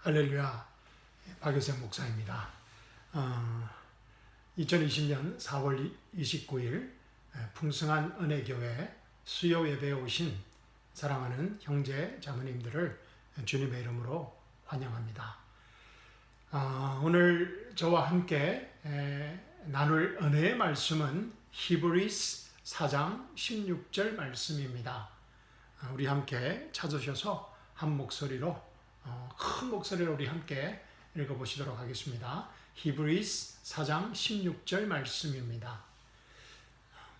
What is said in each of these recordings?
할렐루야, 박효생 목사입니다. 2020년 4월 29일 풍성한 은혜교회 수요 예배에 오신 사랑하는 형제 자매님들을 주님의 이름으로 환영합니다. 오늘 저와 함께 나눌 은혜의 말씀은 히브리서 4장 16절 말씀입니다. 우리 함께 찾으셔서 한 목소리로 큰 목소리로 우리 함께 읽어보시도록 하겠습니다. 히브리서 4장 16절 말씀입니다.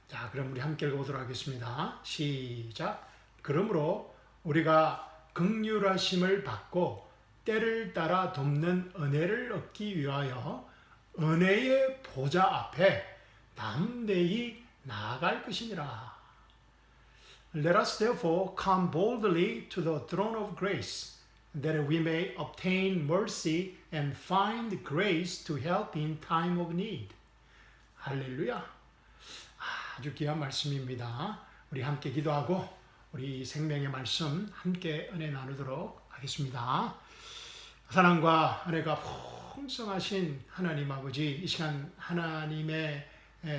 자, 그럼 우리 함께 읽어보도록 하겠습니다. 시작. 그러므로 우리가 긍휼하심을 받고 때를 따라 돕는 은혜를 얻기 위하여 은혜의 보좌 앞에 담대히 나아갈 것이니라. Let us therefore come boldly to the throne of grace, that we may obtain mercy and find grace to help in time of need. 할렐루야. 아주 귀한 말씀입니다. 우리 함께 기도하고 우리 생명의 말씀 함께 은혜 나누도록 하겠습니다. 사랑과 은혜가 풍성하신 하나님 아버지, 이 시간 하나님의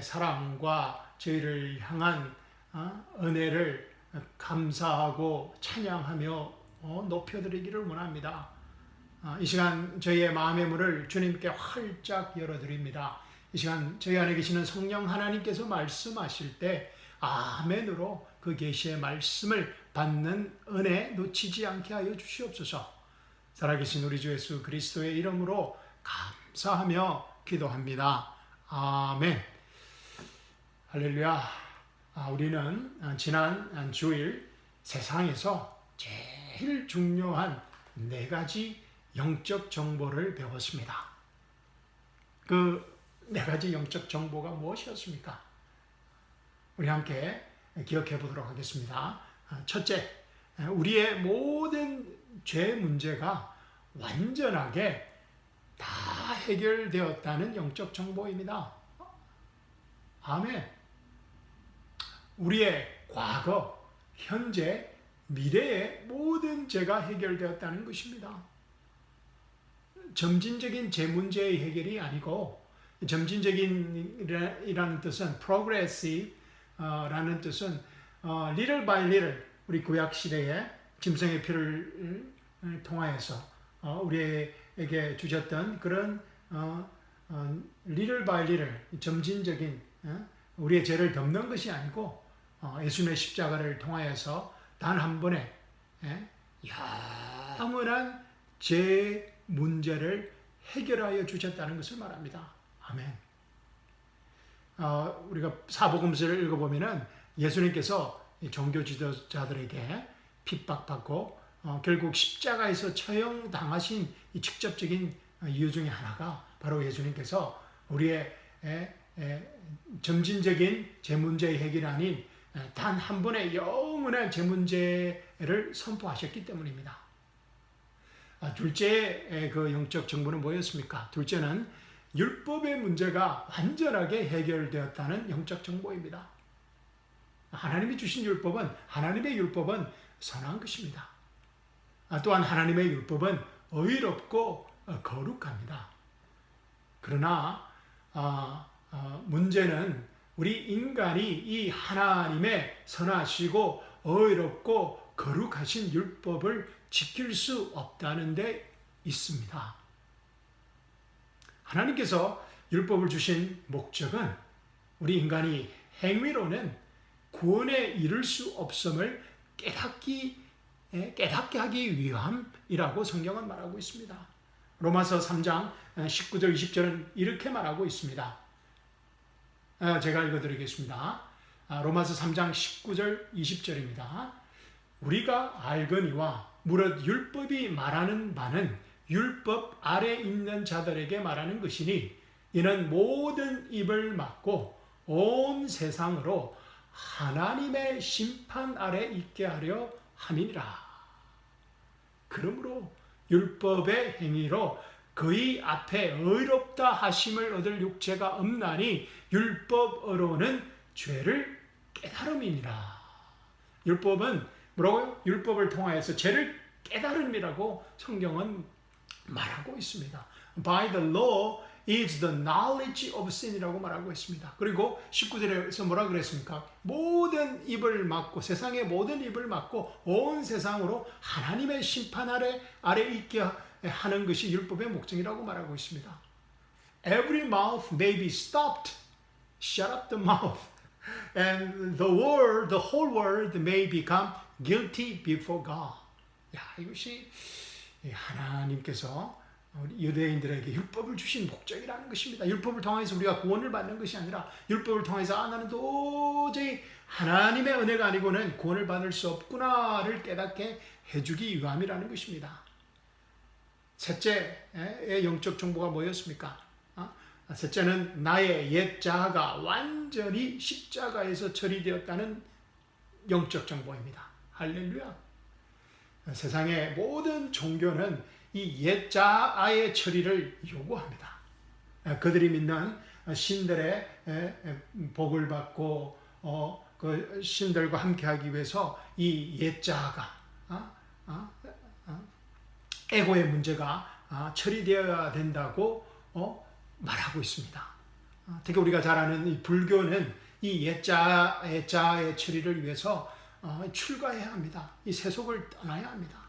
사랑과 저희를 향한 은혜를 감사하고 찬양하며 높여드리기를 원합니다. 이 시간 저희의 마음의 문을 주님께 활짝 열어드립니다. 이 시간 저희 안에 계시는 성령 하나님께서 말씀하실 때 아멘으로 그 계시의 말씀을 받는 은혜 놓치지 않게 하여 주시옵소서. 살아계신 우리 주 예수 그리스도의 이름으로 감사하며 기도합니다. 아멘. 할렐루야. 우리는 지난 주일 세상에서 제일 중요한 4가지 영적 정보를 배웠습니다. 그 4가지 영적 정보가 무엇이었습니까? 우리 함께 기억해 보도록 하겠습니다. 첫째, 우리의 모든 죄 문제가 완전하게 다 해결되었다는 영적 정보입니다. 아멘. 우리의 과거, 현재, 미래의 모든 죄가 해결되었다는 것입니다. 점진적인 죄 문제의 해결이 아니고, 점진적인이라는 뜻은 progressive라는 뜻은 little by little, 우리 구약 시대에 짐승의 피를 통하여서 우리에게 주셨던 그런 little by little, 점진적인 우리의 죄를 덮는 것이 아니고 예수님의 십자가를 통하여서 단 한 번에 영원한 죄 문제를 해결하여 주셨다는 것을 말합니다. 아멘. 우리가 사복음서를 읽어보면은 예수님께서 종교 지도자들에게 핍박받고 결국 십자가에서 처형당하신 이 직접적인 이유 중에 하나가 바로 예수님께서 우리의 점진적인 죄 문제의 해결이 아닌 단 한 번의 영원한 죄 문제를 선포하셨기 때문입니다. 둘째 그 영적 정보는 뭐였습니까? 둘째는 율법의 문제가 완전하게 해결되었다는 영적 정보입니다. 하나님이 주신 율법은, 하나님의 율법은 선한 것입니다. 또한 하나님의 율법은 의롭고 거룩합니다. 그러나 문제는 우리 인간이 이 하나님의 선하시고 의롭고 거룩하신 율법을 지킬 수 없다는 데 있습니다. 하나님께서 율법을 주신 목적은 우리 인간이 행위로는 구원에 이를 수 없음을 깨닫게 하기 위함이라고 성경은 말하고 있습니다. 로마서 3장 19절 20절은 이렇게 말하고 있습니다. 제가 읽어드리겠습니다. 로마서 3장 19절 20절입니다. 우리가 알거니와 무릇 율법이 말하는 바는 율법 아래 있는 자들에게 말하는 것이니 이는 모든 입을 막고 온 세상으로 하나님의 심판 아래 있게 하려 함이니라. 그러므로 율법의 행위로 그의 앞에 의롭다 하심을 얻을 육체가 없나니 율법으로는 죄를 깨달음이니라. 율법은 뭐라고요? 율법을 통하여서 죄를 깨달음이라고 성경은 말하고 있습니다. By the law is the knowledge of sin이라고 말하고 있습니다. 그리고 19절에서 뭐라 그랬습니까? 모든 입을 막고 세상의 모든 입을 막고 온 세상으로 하나님의 심판 아래 있게 하는 것이 율법의 목적이라고 말하고 있습니다. Every mouth may be stopped. Shut up the mouth. And the whole world may become guilty before God. 야, 이것이 하나님께서 유대인들에게 율법을 주신 목적이라는 것입니다. 율법을 통해서 우리가 구원을 받는 것이 아니라 율법을 통해서 나는 도저히 하나님의 은혜가 아니고는 구원을 받을 수 없구나를 깨닫게 해주기 위함이라는 것입니다. 셋째의 영적 정보가 뭐였습니까? 셋째는 나의 옛 자아가 완전히 십자가에서 처리되었다는 영적 정보입니다. 할렐루야. 세상의 모든 종교는 이 옛 자아의 처리를 요구합니다. 그들이 믿는 신들의 복을 받고 그 신들과 함께하기 위해서 이 옛 자아가 에고의 문제가 처리되어야 된다고 말하고 있습니다. 특히 우리가 잘 아는 이 불교는 이 옛 자아의 처리를 위해서 출가해야 합니다. 이 세속을 떠나야 합니다.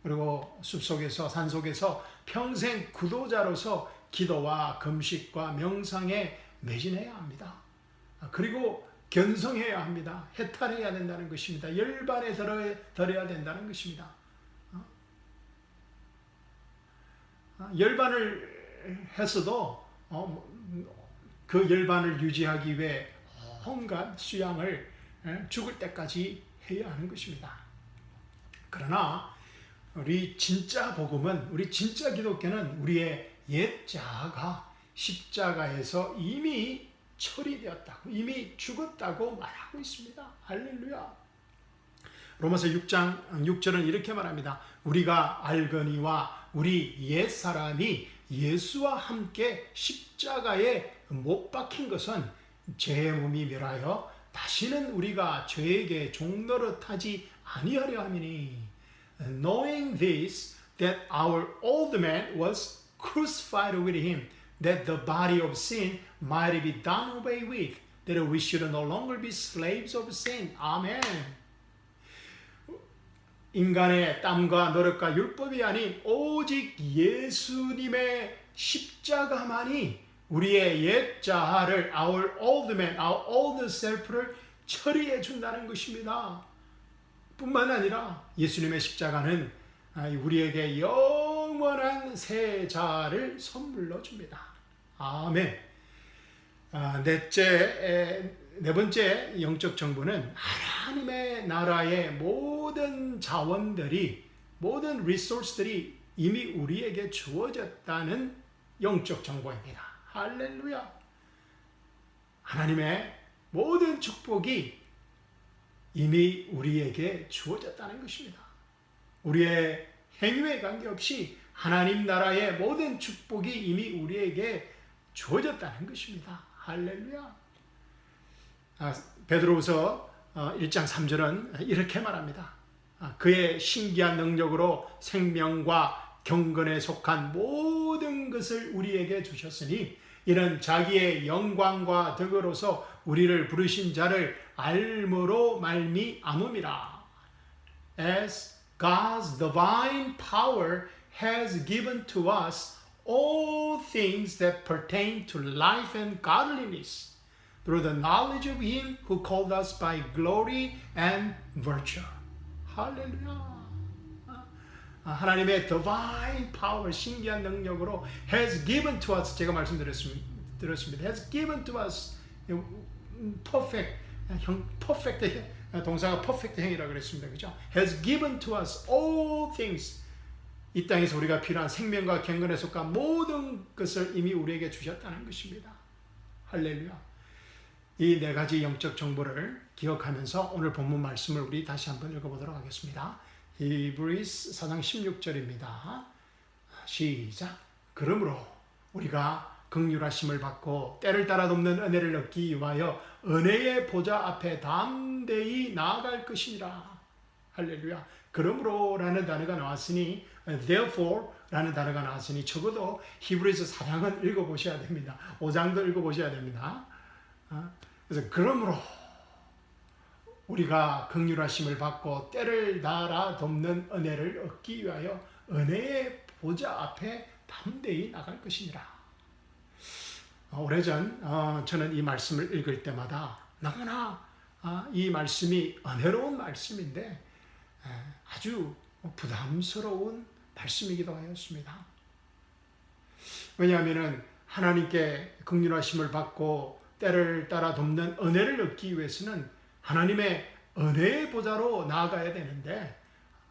그리고 숲속에서 산속에서 평생 구도자로서 기도와 금식과 명상에 매진해야 합니다. 그리고 견성해야 합니다. 해탈해야 된다는 것입니다. 열반에 들어야 된다는 것입니다. 열반을 했어도 그 열반을 유지하기 위해 온갖 수양을 죽을 때까지 해야 하는 것입니다. 그러나 우리 진짜 복음은, 우리 진짜 기독교는 우리의 옛 자아가 십자가에서 이미 처리되었다고, 이미 죽었다고 말하고 있습니다. 할렐루야. 로마서 6장 6절은 이렇게 말합니다. 우리가 알거니와 우리 옛사람이 예수와 함께 십자가에 못 박힌 것은 죄의 몸이 멸하여 다시는 우리가 죄에게 종노릇하지 아니하려 함이니 knowing this that our old man was crucified with him that the body of sin might be done away with that we should no longer be slaves of sin. 아멘. 인간의 땀과 노력과 율법이 아닌 오직 예수님의 십자가만이 우리의 옛 자아를 our old man, our old self를 처리해 준다는 것입니다. 뿐만 아니라 예수님의 십자가는 우리에게 영원한 새 자아를 선물로 줍니다. 아멘. 네 번째 영적 정보는 하나님의 나라의 모든 자원들이, 모든 리소스들이 이미 우리에게 주어졌다는 영적 정보입니다. 할렐루야. 하나님의 모든 축복이 이미 우리에게 주어졌다는 것입니다. 우리의 행위에 관계없이 하나님 나라의 모든 축복이 이미 우리에게 주어졌다는 것입니다. 할렐루야. 베드로후서 1장 3절은 이렇게 말합니다. 그의 신기한 능력으로 생명과 경건에 속한 모든 것을 우리에게 주셨으니 이는 자기의 영광과 덕으로서 우리를 부르신 자를 알므로 말미암음이라. As God's divine power has given to us all things that pertain to life and godliness through the knowledge of Him who called us by glory and virtue. 할렐루야. 하나님의 divine power, 신기한 능력으로 has given to us, 제가 말씀드렸습니다. has given to us perfect, 동사가 perfect 행위라고 그랬습니다. 그죠? has given to us all things. 이 땅에서 우리가 필요한 생명과 경건에 속한 모든 것을 이미 우리에게 주셨다는 것입니다. 할렐루야. 이 네 가지 영적 정보를 기억하면서 오늘 본문 말씀을 우리 다시 한번 읽어보도록 하겠습니다. 히브리서 4장 16절입니다. 시작. 그러므로 우리가 긍휼하심을 받고 때를 따라 돕는 은혜를 얻기 위하여 은혜의 보좌 앞에 담대히 나아갈 것이니라. 할렐루야. 그러므로라는 단어가 나왔으니 therefore라는 단어가 나왔으니 적어도 히브리서 4장은 읽어보셔야 됩니다. 5장도 읽어보셔야 됩니다. 그래서 그러므로 우리가 긍휼하심을 받고 때를 달아 돕는 은혜를 얻기 위하여 은혜의 보좌 앞에 담대히 나갈 것이니라. 오래전 저는 이 말씀을 읽을 때마다 너무나 이 말씀이 은혜로운 말씀인데 아주 부담스러운 말씀이기도 하였습니다. 왜냐하면 하나님께 긍휼하심을 받고 때를 따라 돕는 은혜를 얻기 위해서는 하나님의 은혜의 보좌로 나아가야 되는데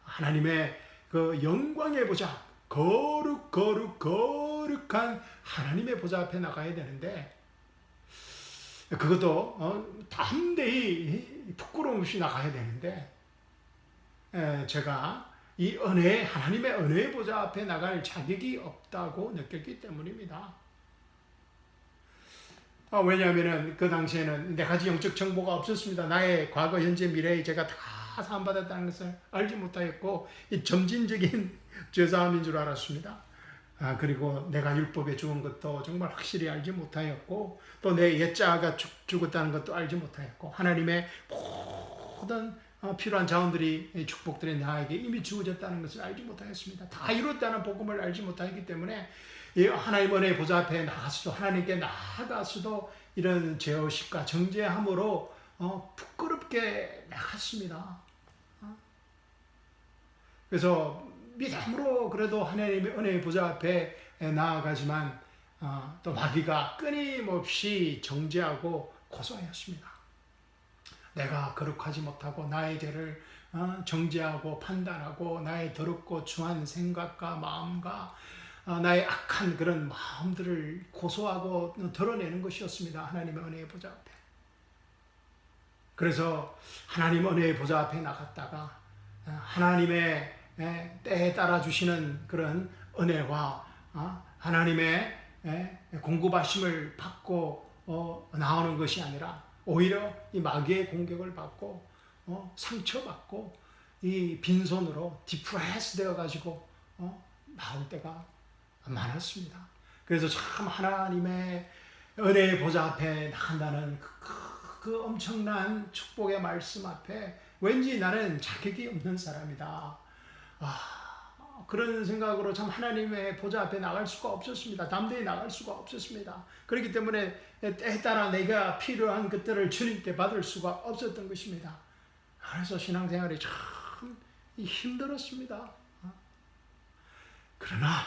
하나님의 그 영광의 보좌, 거룩한 하나님의 보좌 앞에 나가야 되는데 그것도 담대히 부끄러움 없이 나가야 되는데 제가 이 하나님의 은혜의 보좌 앞에 나갈 자격이 없다고 느꼈기 때문입니다. 왜냐하면 그 당시에는 네 가지 영적 정보가 없었습니다. 나의 과거, 현재, 미래에 제가 다 사함받았다는 것을 알지 못하였고 점진적인 죄사함인 줄 알았습니다. 그리고 내가 율법에 죽은 것도 정말 확실히 알지 못하였고 또 내 옛자아가 죽었다는 것도 알지 못하였고 하나님의 모든 필요한 자원들이 축복들이 나에게 이미 주어졌다는 것을 알지 못하였습니다. 다 이뤘다는 복음을 알지 못하였기 때문에 하나님 은혜의 보좌 앞에 나가서도 하나님께 나아가서도 이런 죄의식과 정죄함으로 부끄럽게 나갔습니다. 그래서 믿음으로 그래도 하나님의 은혜의 보좌 앞에 나아가지만 또 마귀가 끊임없이 정죄하고 고소하였습니다. 내가 거룩하지 못하고 나의 죄를 정죄하고 판단하고 나의 더럽고 추한 생각과 마음과 나의 악한 그런 마음들을 고소하고 드러내는 것이었습니다. 하나님의 은혜의 보좌 앞에. 그래서 하나님 은혜의 보좌 앞에 나갔다가 하나님의 때에 따라 주시는 그런 은혜와 하나님의 공급하심을 받고 나오는 것이 아니라 오히려 이 마귀의 공격을 받고 상처받고 이 빈손으로 디프레스 되어가지고 나올 때가 많았습니다. 그래서 참 하나님의 은혜의 보좌 앞에 나간다는 그 엄청난 축복의 말씀 앞에 왠지 나는 자격이 없는 사람이다. 그런 생각으로 참 하나님의 보좌 앞에 나갈 수가 없었습니다. 담대히 나갈 수가 없었습니다. 그렇기 때문에 때에 따라 내가 필요한 것들을 주님께 받을 수가 없었던 것입니다. 그래서 신앙생활이 참 힘들었습니다. 그러나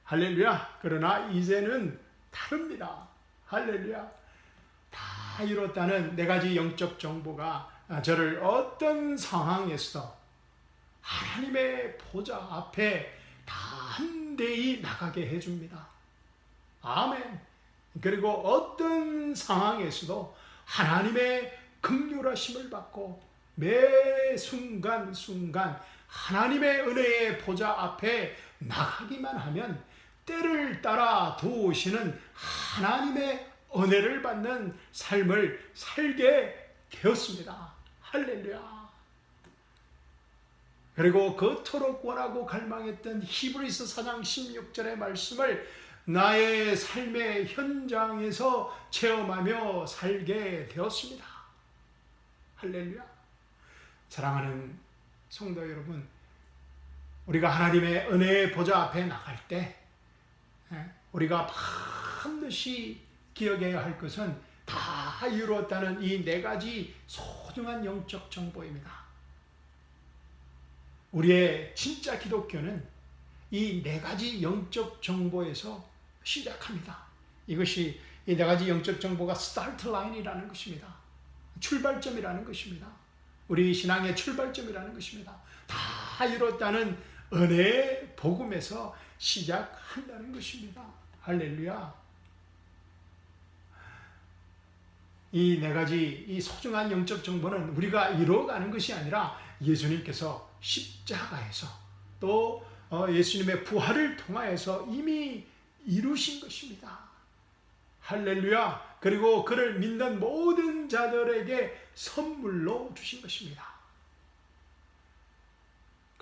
할렐루야. 그러나 이제는 다릅니다. 할렐루야. 다 이뤘다는 네 가지 영적 정보가 저를 어떤 상황에서도 하나님의 보좌 앞에 담대히 나가게 해줍니다. 아멘. 그리고 어떤 상황에서도 하나님의 긍휼하심을 받고 매 순간순간 하나님의 은혜의 보좌 앞에 나가기만 하면 때를 따라 도우시는 하나님의 은혜를 받는 삶을 살게 되었습니다. 할렐루야. 그리고 그토록 원하고 갈망했던 히브리서 4장 16절의 말씀을 나의 삶의 현장에서 체험하며 살게 되었습니다. 할렐루야. 사랑하는 성도 여러분, 우리가 하나님의 은혜의 보좌 앞에 나갈 때 우리가 반드시 기억해야 할 것은 다 이루었다는 이 네 가지 소중한 영적 정보입니다. 우리의 진짜 기독교는 이 네 가지 영적 정보에서 시작합니다. 이것이 이 네 가지 영적 정보가 스타트 라인이라는 것입니다. 출발점이라는 것입니다. 우리 신앙의 출발점이라는 것입니다. 다 이뤘다는 은혜의 복음에서 시작한다는 것입니다. 할렐루야. 이 네 가지 이 소중한 영적 정보는 우리가 이루어가는 것이 아니라 예수님께서 십자가에서 또 예수님의 부활을 통하여서 이미 이루신 것입니다. 할렐루야. 그리고 그를 믿는 모든 자들에게 선물로 주신 것입니다.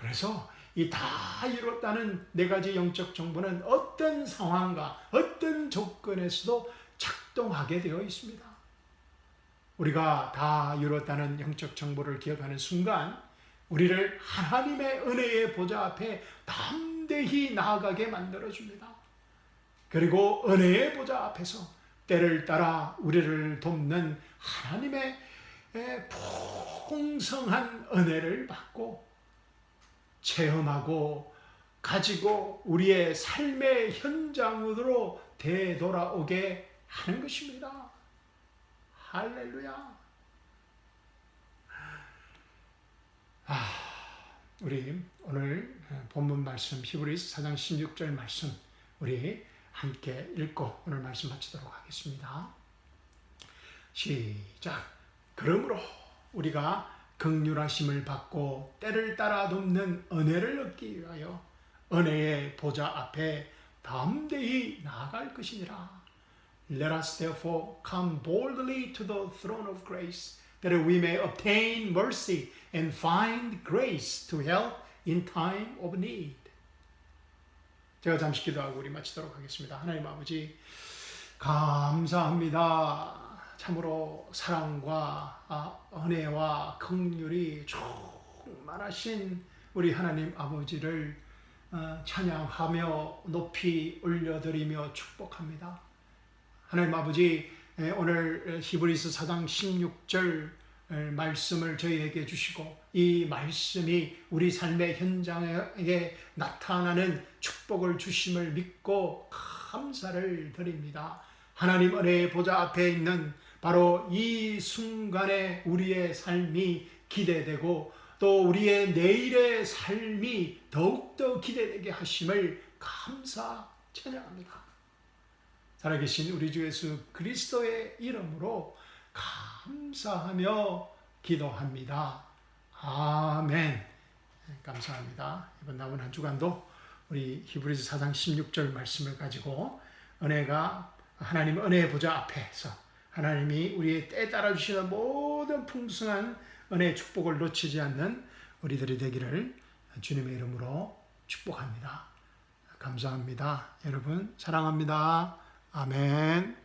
그래서 이 다 이뤘다는 네 가지 영적 정보는 어떤 상황과 어떤 조건에서도 작동하게 되어 있습니다. 우리가 다 이뤘다는 영적 정보를 기억하는 순간 우리를 하나님의 은혜의 보좌 앞에 담대히 나아가게 만들어줍니다. 그리고 은혜의 보좌 앞에서 때를 따라 우리를 돕는 하나님의 풍성한 은혜를 받고 체험하고 가지고 우리의 삶의 현장으로 되돌아오게 하는 것입니다. 할렐루야. 우리 오늘 본문 말씀 히브리서 4장 16절 말씀 우리 함께 읽고 오늘 말씀 마치도록 하겠습니다. 시작. 그러므로 우리가 긍휼하심을 받고 때를 따라 돕는 은혜를 얻기 위하여 은혜의 보좌 앞에 담대히 나아갈 것이니라. Let us therefore come boldly to the throne of grace, that we may obtain mercy and find grace to help in time of need. 제가 잠시 기도하고 우리 마치도록 하겠습니다. 하나님 아버지, 감사합니다. 참으로 사랑과 은혜와 긍휼이 충만하신 우리 하나님 아버지를 찬양하며 높이 올려드리며 축복합니다. 하나님 아버지, 오늘 히브리서 4장 16절 말씀을 저희에게 주시고 이 말씀이 우리 삶의 현장에 나타나는 축복을 주심을 믿고 감사를 드립니다. 하나님 은혜의 보좌 앞에 있는 바로 이 순간에 우리의 삶이 기대되고 또 우리의 내일의 삶이 더욱더 기대되게 하심을 감사 찬양합니다. 살아계신 우리 주 예수 그리스도의 이름으로 감사하며 기도합니다. 아멘. 감사합니다. 이번 남은 한 주간도 우리 히브리서 4장 16절 말씀을 가지고 하나님 은혜의 보좌 앞에서 하나님이 우리의 때에 따라 주시는 모든 풍성한 은혜의 축복을 놓치지 않는 우리들이 되기를 주님의 이름으로 축복합니다. 감사합니다. 여러분 사랑합니다. 아멘.